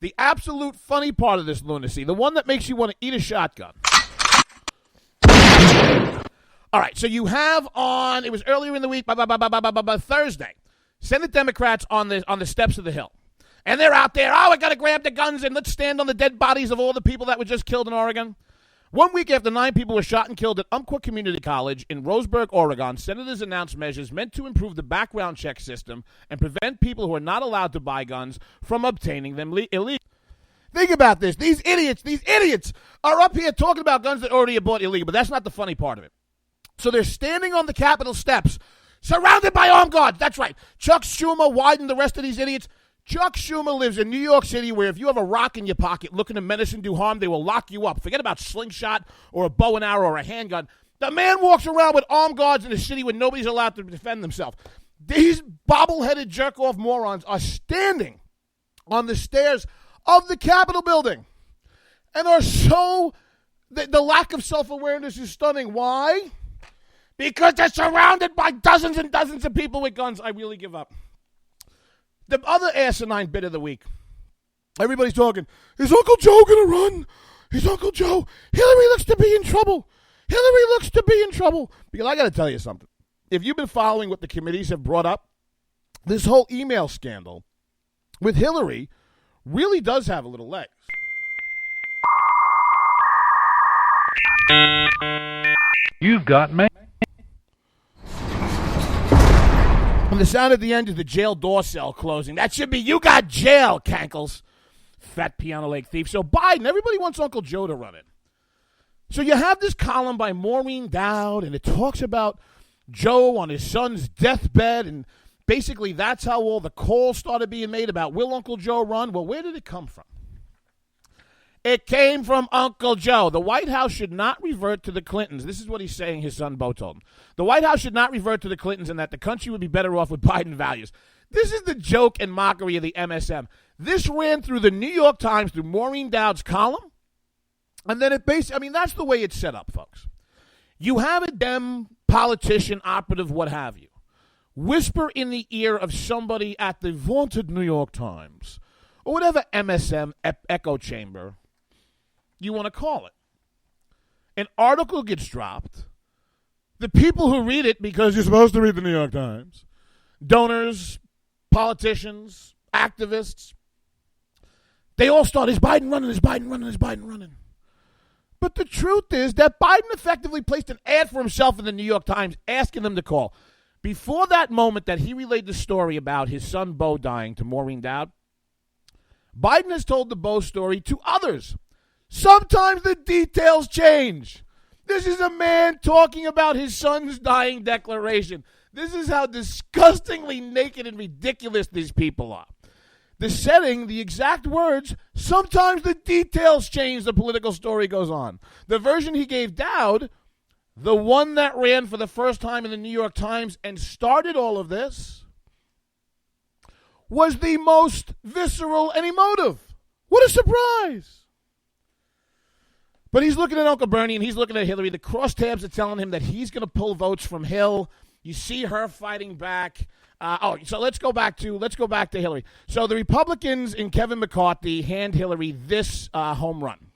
the absolute funny part of this lunacy, the one that makes you want to eat a shotgun. All right, so you have it was earlier in the week, Thursday, Senate Democrats on the steps of the Hill. And they're out there, we're going to grab the guns and let's stand on the dead bodies of all the people that were just killed in Oregon. 1 week after 9 people were shot and killed at Umpqua Community College in Roseburg, Oregon, senators announced measures meant to improve the background check system and prevent people who are not allowed to buy guns from obtaining them illegally. Think about this. These idiots are up here talking about guns that already are bought illegal, but that's not the funny part of it. So they're standing on the Capitol steps, surrounded by armed guards. That's right. Chuck Schumer, Wyden, and the rest of these idiots. Chuck Schumer lives in New York City where if you have a rock in your pocket looking to menace and do harm, they will lock you up. Forget about slingshot or a bow and arrow or a handgun. The man walks around with armed guards in a city where nobody's allowed to defend themselves. These bobble-headed jerk-off morons are standing on the stairs of the Capitol building and are so... The lack of self-awareness is stunning. Why? Because they're surrounded by dozens and dozens of people with guns. I really give up. The other asinine bit of the week. Everybody's talking, is Uncle Joe going to run? Is Uncle Joe? Hillary looks to be in trouble. Because I got to tell you something. If you've been following what the committees have brought up, this whole email scandal with Hillary really does have a little legs. You've got me. And the sound at the end is the jail door cell closing. That should be, you got jail, cankles. Fat Piano Lake thief. So Biden, everybody wants Uncle Joe to run it. So you have this column by Maureen Dowd, and it talks about Joe on his son's deathbed, and basically that's how all the calls started being made about, will Uncle Joe run? Well, where did it come from? It came from Uncle Joe. The White House should not revert to the Clintons. This is what he's saying his son Bo told him. The White House should not revert to the Clintons and that the country would be better off with Biden values. This is the joke and mockery of the MSM. This ran through the New York Times through Maureen Dowd's column. And then it basically, that's the way it's set up, folks. You have a Dem politician, operative, what have you, whisper in the ear of somebody at the vaunted New York Times or whatever MSM echo chamber you want to call it. An article gets dropped. The people who read it, because you're supposed to read the New York Times, donors, politicians, activists, they all start, is Biden running? But the truth is that Biden effectively placed an ad for himself in the New York Times asking them to call. Before that moment that he relayed the story about his son Bo dying to Maureen Dowd, Biden has told the Bo story to others. Sometimes the details change. This is a man talking about his son's dying declaration. This is how disgustingly naked and ridiculous these people are. The setting, the exact words, sometimes the details change, the political story goes on. The version he gave Dowd, the one that ran for the first time in the New York Times and started all of this, was the most visceral and emotive. What a surprise. But he's looking at Uncle Bernie and he's looking at Hillary. The crosstabs are telling him that he's going to pull votes from Hill. You see her fighting back. So let's go back to Hillary. So the Republicans and Kevin McCarthy hand Hillary this home run.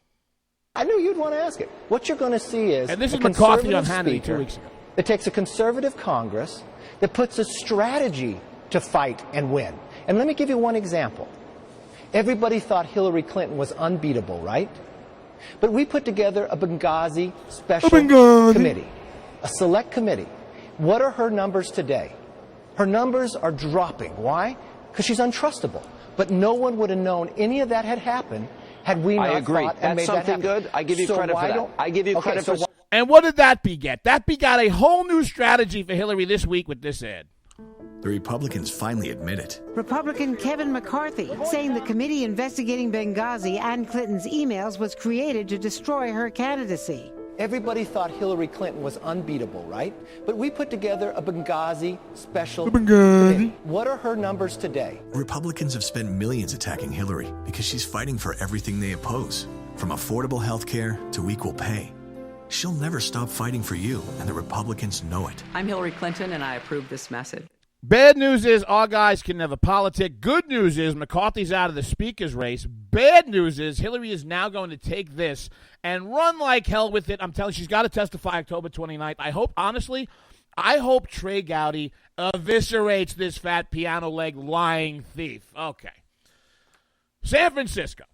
I knew you'd want to ask it. What you're going to see is, and this is McCarthy on Hannity 2 weeks ago. It takes a conservative Congress that puts a strategy to fight and win. And let me give you one example. Everybody thought Hillary Clinton was unbeatable, right? But we put together a Benghazi special committee, a select committee. What are her numbers today? Her numbers are dropping. Why? Because she's untrustable. But no one would have known any of that had happened had we not thought and made that happen. Good. I give you credit for that. I give you credit for. And what did that beget? That begot a whole new strategy for Hillary this week with this ad. The Republicans finally admit it. Republican Kevin McCarthy saying the committee investigating Benghazi and Clinton's emails was created to destroy her candidacy. Everybody thought Hillary Clinton was unbeatable, right? But we put together a Benghazi special committee. What are her numbers today? Republicans have spent millions attacking Hillary because she's fighting for everything they oppose, from affordable health care to equal pay. She'll never stop fighting for you, and the Republicans know it. I'm Hillary Clinton, and I approve this message. Bad news is our guys can never politic. Good news is McCarthy's out of the speaker's race. Bad news is Hillary is now going to take this and run like hell with it. I'm telling you, she's got to testify October 29th. I hope Trey Gowdy eviscerates this fat piano leg lying thief. Okay. San Francisco.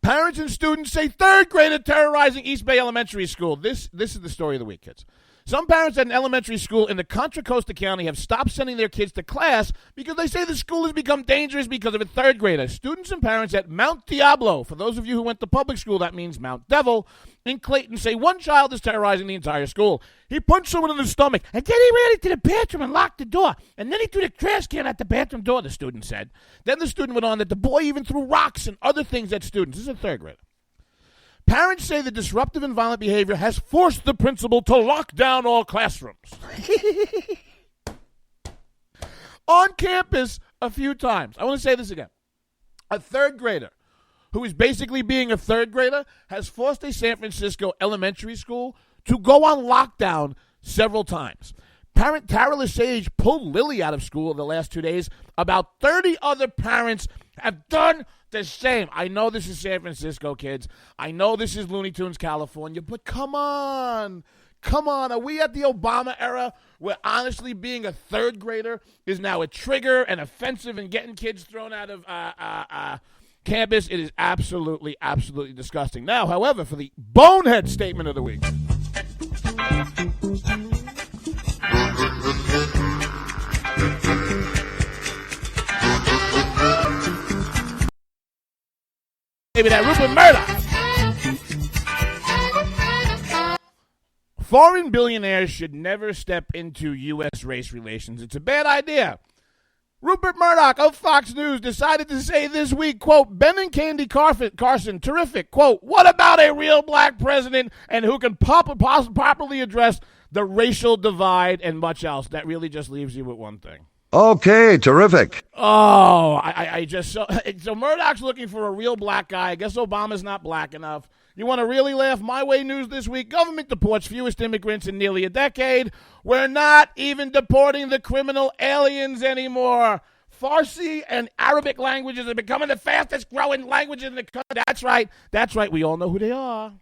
Parents and students say third grader terrorizing East Bay Elementary School. This is the story of the week, kids. Some parents at an elementary school in the Contra Costa County have stopped sending their kids to class because they say the school has become dangerous because of a third grader. Students and parents at Mount Diablo, for those of you who went to public school, that means Mount Devil, in Clayton, say one child is terrorizing the entire school. He punched someone in the stomach, and then he ran into the bathroom and locked the door. And then he threw the trash can at the bathroom door, the student said. Then the student went on that the boy even threw rocks and other things at students. This is a third grader. Parents say the disruptive and violent behavior has forced the principal to lock down all classrooms. On campus a few times. I want to say this again. A third grader who is basically being a third grader has forced a San Francisco elementary school to go on lockdown several times. Parent Tara Lesage pulled Lily out of school in the last 2 days. About 30 other parents have done the same. I know this is San Francisco, kids. I know this is Looney Tunes, California, but come on. Come on. Are we at the Obama era where honestly being a third grader is now a trigger and offensive and getting kids thrown out of campus? It is absolutely, absolutely disgusting. Now, however, for the bonehead statement of the week. Maybe that Rupert Murdoch. Foreign billionaires should never step into U.S. race relations. It's a bad idea. Rupert Murdoch of Fox News decided to say this week, quote, Ben and Candy Carson, terrific, quote, what about a real black president and who can properly address the racial divide and much else? That really just leaves you with one thing. Okay, terrific. Oh, so Murdoch's looking for a real black guy. I guess Obama's not black enough. You want to really laugh? My Way news this week. Government deports fewest immigrants in nearly a decade. We're not even deporting the criminal aliens anymore. Farsi and Arabic languages are becoming the fastest growing languages in the country. That's right. That's right. We all know who they are.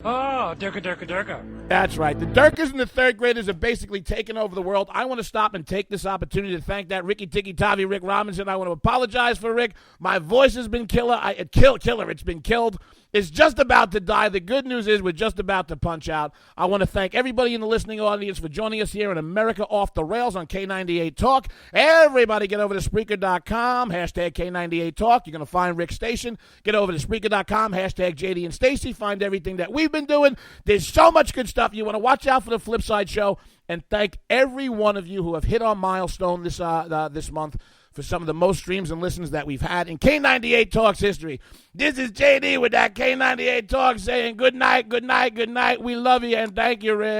Oh, Durka. That's right. The Durkas and the third graders are basically taking over the world. I want to stop and take this opportunity to thank that Ricky Tikki Tavi Rick Robinson. I want to apologize for Rick. My voice has been killer. It's been killed. It's just about to die. The good news is we're just about to punch out. I want to thank everybody in the listening audience for joining us here in America Off the Rails on K98 Talk. Everybody get over to Spreaker.com, hashtag K98 Talk. You're going to find Rick's station. Get over to Spreaker.com, hashtag JD and Stacy. Find everything that we've been doing. There's so much good stuff. You want to watch out for the Flipside Show. And thank every one of you who have hit our milestone this month for some of the most streams and listens that we've had in K98 Talk's history. This is JD with that K98 Talk saying good night, good night, good night. We love you and thank you, Rick.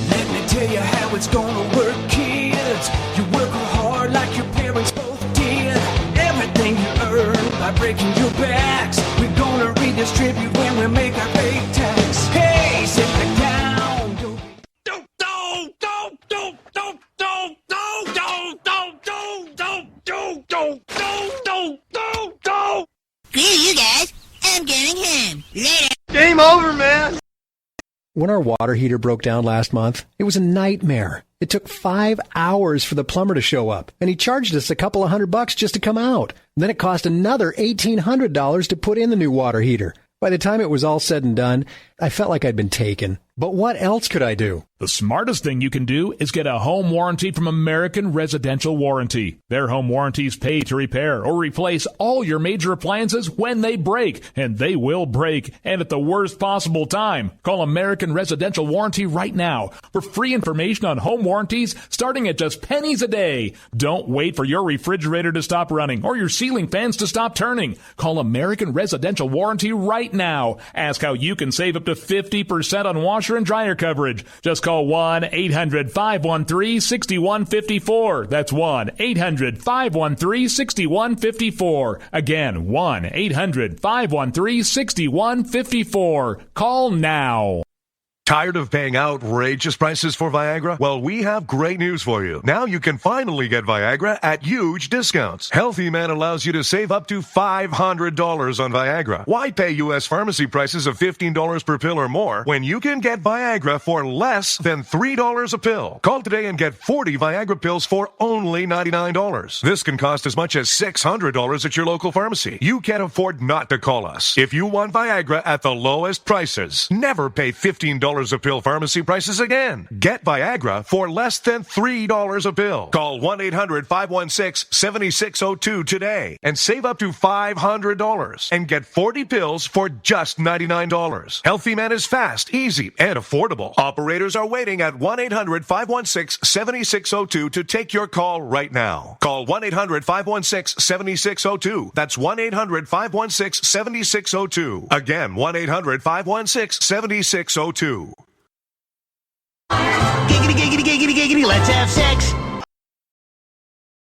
Let me tell you how it's gonna work, kids. You work hard like your parents both did. Everything you earn by breaking your backs, we're gonna redistribute when we make our pay tax. Hey, sit back down. Screw you guys. I'm going home. Later. Game over, man. When our water heater broke down last month, it was a nightmare. It took 5 hours for the plumber to show up, and he charged us a couple of $100 just to come out. Then it cost another $1,800 to put in the new water heater. By the time it was all said and done, I felt like I'd been taken. But what else could I do? The smartest thing you can do is get a home warranty from American Residential Warranty. Their home warranties pay to repair or replace all your major appliances when they break, and they will break, and at the worst possible time. Call American Residential Warranty right now for free information on home warranties starting at just pennies a day. Don't wait for your refrigerator to stop running or your ceiling fans to stop turning. Call American Residential Warranty right now. Ask how you can save up to 50% on washer and dryer coverage. Just call 1-800-513-6154. That's 1-800-513-6154. Again, 1-800-513-6154. Call now. Tired of paying outrageous prices for Viagra? Well, we have great news for you. Now you can finally get Viagra at huge discounts. Healthy Man allows you to save up to $500 on Viagra. Why pay U.S. pharmacy prices of $15 per pill or more when you can get Viagra for less than $3 a pill? Call today and get 40 Viagra pills for only $99. This can cost as much as $600 at your local pharmacy. You can't afford not to call us. If you want Viagra at the lowest prices, never pay $15 a pill pharmacy prices again. Get Viagra for less than $3 a pill. Call 1-800-516-7602 today and save up to $500 and get 40 pills for just $99. Healthy Man is fast, easy, and affordable. Operators are waiting at 1-800-516-7602 to take your call right now. Call 1-800-516-7602. That's 1-800-516-7602. Again, 1-800-516-7602. Giggity, giggity, giggity, giggity, let's have sex.